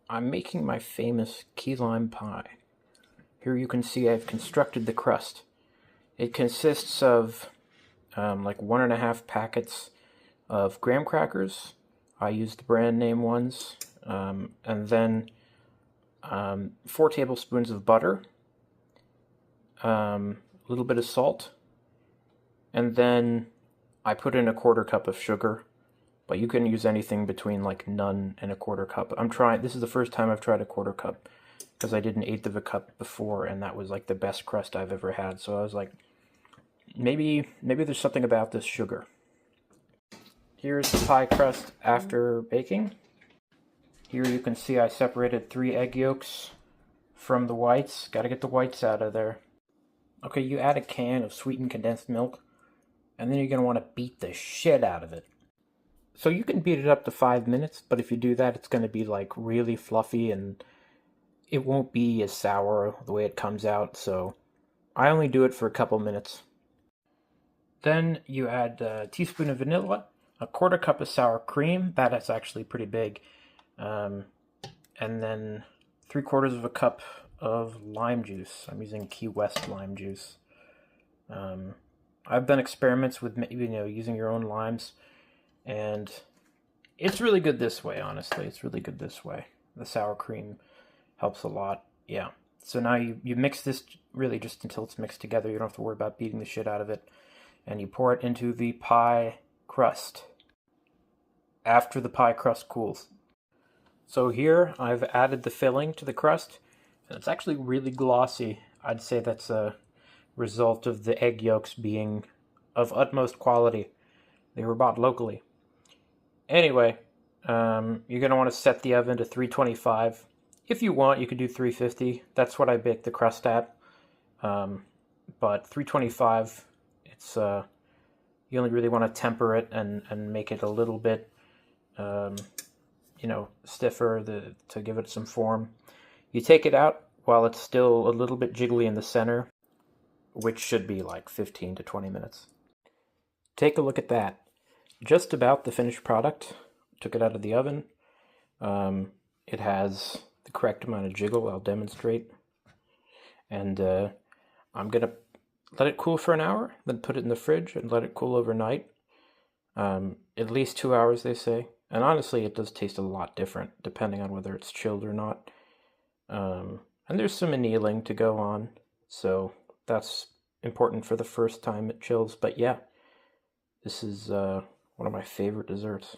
I'm making my famous key lime pie. Here you can see I've constructed the crust. It consists of like 1.5 packets of graham crackers. I used the brand name ones. And then 4 tablespoons of butter, a little bit of salt, and then I put in 1/4 cup of sugar, but you can use anything between like none and 1/4 cup. This is the first time I've tried 1/4 cup because I did 1/8 of a cup before, and that was like the best crust I've ever had. So I was like, maybe there's something about this sugar. Here's the pie crust after baking. Here you can see I separated 3 egg yolks from the whites. Gotta get the whites out of there. Okay, you add a can of sweetened condensed milk, and then you're gonna want to beat the shit out of it. So you can beat it up to 5 minutes, but if you do that, it's gonna be like really fluffy and it won't be as sour the way it comes out, so I only do it for a couple minutes. Then you add a teaspoon of vanilla, 1/4 cup of sour cream, that is actually pretty big, and then 3/4 of a cup of lime juice. I'm using Key West lime juice. I've done experiments with using your own limes, and it's really good this way. Honestly, it's really good this way. The sour cream helps a lot. Yeah. So now you mix this really just until it's mixed together. You don't have to worry about beating the shit out of it, and you pour it into the pie crust after the pie crust cools. So here I've added the filling to the crust, and it's actually really glossy. I'd say that's a result of the egg yolks being of utmost quality. They were bought locally. Anyway, you're going to want to set the oven to 325. If you want, you could do 350. That's what I baked the crust at. But 325, it's you only really want to temper it and make it a little bit stiffer to give it some form. You take it out while it's still a little bit jiggly in the center, which should be like 15 to 20 minutes. Take a look at that. Just about the finished product. Took it out of the oven. It has the correct amount of jiggle. I'll demonstrate. And I'm going to let it cool for an hour, then put it in the fridge and let it cool overnight. At least 2 hours, they say. And honestly, it does taste a lot different, depending on whether it's chilled or not. And there's some annealing to go on, so that's important for the first time it chills. But yeah, this is one of my favorite desserts.